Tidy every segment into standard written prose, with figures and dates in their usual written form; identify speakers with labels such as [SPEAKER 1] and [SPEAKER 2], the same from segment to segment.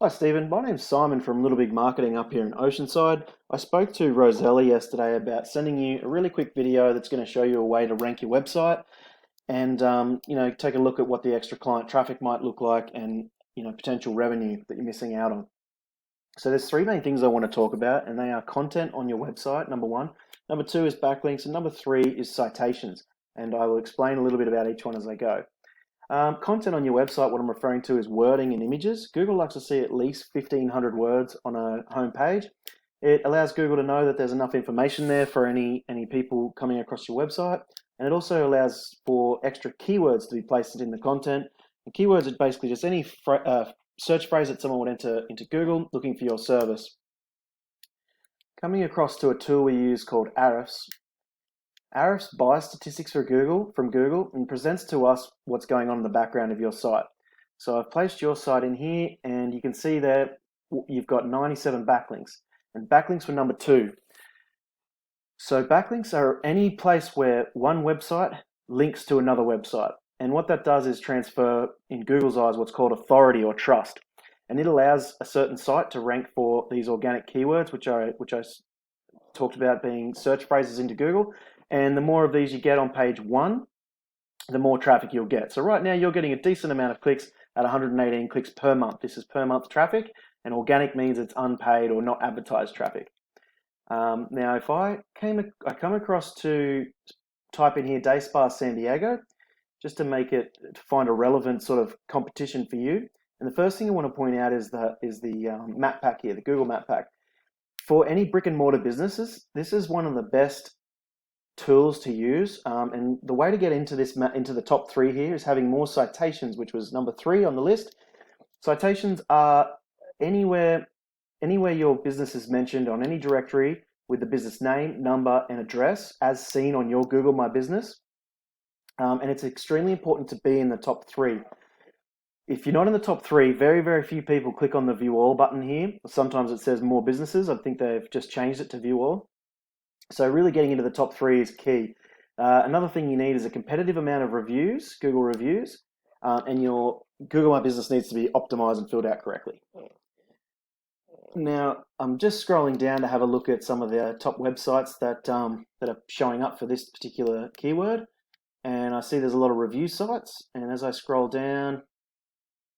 [SPEAKER 1] Hi Stephen, my name's Simon from Little Big Marketing up here in Oceanside. I spoke to Rosella yesterday about sending you a really quick video that's going to show you a way to rank your website and take a look at what the extra client traffic might look like and potential revenue that you're missing out on. So there's three main things I want to talk about, and they are content on your website, number one. Number two is backlinks, and number three is citations. And I will explain a little bit about each one as I go. Content on your website, what I'm referring to is wording and images. Google likes to see at least 1,500 words on a home page. It allows Google to know that there's enough information there for any people coming across your website. And it also allows for extra keywords to be placed in the content. And keywords are basically just any search phrase that someone would enter into Google looking for your service. Coming across to a tool we use called Ahrefs. Ahrefs buys statistics from Google and presents to us what's going on in the background of your site. So I've placed your site in here, and you can see that you've got 97 backlinks, and backlinks were number two. So backlinks are any place where one website links to another website. And what that does is transfer, in Google's eyes, what's called authority or trust. And it allows a certain site to rank for these organic keywords, which I talked about being search phrases into Google. And the more of these you get on page one, the more traffic you'll get. So right now you're getting a decent amount of clicks at 118 clicks per month. This is per month traffic, and organic means it's unpaid or not advertised traffic. Now, if I come across to type in here day Spa San Diego, just to find a relevant sort of competition for you. And the first thing I want to point out is the map pack here, the Google map pack. For any brick and mortar businesses, this is one of the best tools to use, and the way to get into the top three here is having more citations, which was number three on the list. Citations are anywhere your business is mentioned on any directory with the business name, number, and address as seen on your Google My Business, and it's extremely important to be in the top three. If you're not in the top three, very, very few people click on the View All button here. Sometimes it says More Businesses. I think they've just changed it to View All. So really getting into the top three is key. Another thing you need is a competitive amount of reviews, Google reviews, and your Google My Business needs to be optimized and filled out correctly. Now, I'm just scrolling down to have a look at some of the top websites that are showing up for this particular keyword. And I see there's a lot of review sites. And as I scroll down,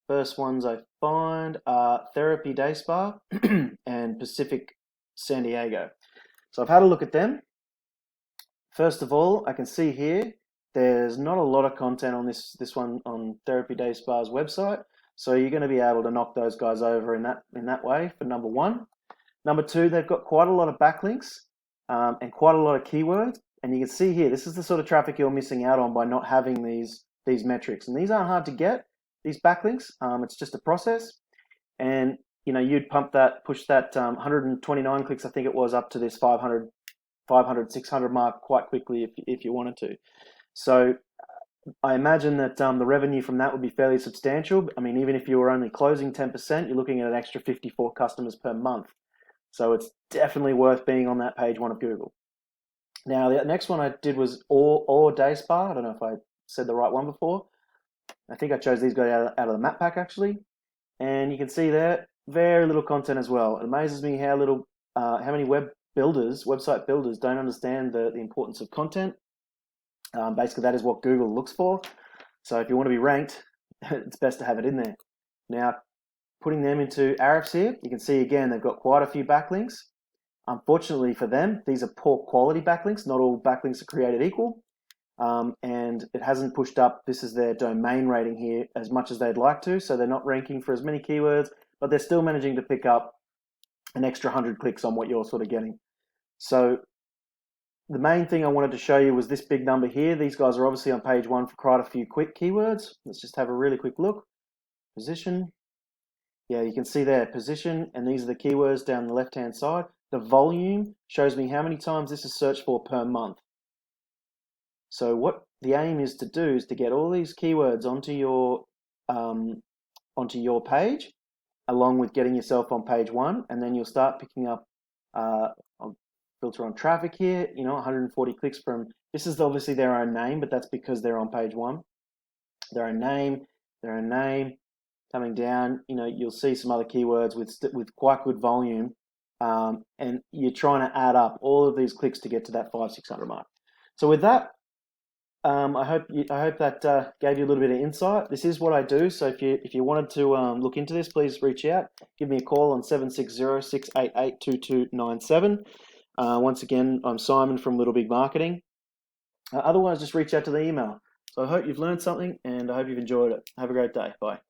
[SPEAKER 1] first ones I find are Therapy Day Spa and Pacific San Diego. So I've had a look at them. First of all, I can see here there's not a lot of content on this one on Therapy Day Spa's website. So you're going to be able to knock those guys over in that way for number one. Number two, they've got quite a lot of backlinks and quite a lot of keywords. And you can see here, this is the sort of traffic you're missing out on by not having these metrics. And these aren't hard to get, these backlinks. It's just a process. And you'd push that 129 clicks, I think it was, up to this 500, 600 mark quite quickly if you wanted to. So I imagine that the revenue from that would be fairly substantial. I mean, even if you were only closing 10%, you're looking at an extra 54 customers per month. So it's definitely worth being on that page one of Google. Now, the next one I did was or Day Spa. I don't know if I said the right one before. I think I chose these guys out of the map pack, actually. And you can see there, very little content as well. It amazes me how many website builders don't understand the importance of content. Basically, that is what Google looks for. So if you want to be ranked, it's best to have it in there. Now, putting them into Ahrefs here, you can see again, they've got quite a few backlinks. Unfortunately for them, these are poor quality backlinks. Not all backlinks are created equal. And it hasn't pushed up, this is their domain rating here, as much as they'd like to. So they're not ranking for as many keywords, but they're still managing to pick up an extra 100 clicks on what you're sort of getting. So the main thing I wanted to show you was this big number here. These guys are obviously on page one for quite a few quick keywords. Let's just have a really quick look. Position. Yeah, you can see there, position, and these are the keywords down the left-hand side. The volume shows me how many times this is searched for per month. So what the aim is to do is to get all these keywords onto your page, along with getting yourself on page one, and then you'll start picking up. I'll filter on traffic here. 140 clicks from. This is obviously their own name, but that's because they're on page one. Their own name, coming down, you'll see some other keywords with quite good volume, and you're trying to add up all of these clicks to get to that 500-600 mark. So with that, I hope that gave you a little bit of insight. This is what I do. So if you wanted to look into this, please reach out. Give me a call on 760-688-2297. Once again, I'm Simon from Little Big Marketing. Otherwise, just reach out to the email. So I hope you've learned something, and I hope you've enjoyed it. Have a great day. Bye.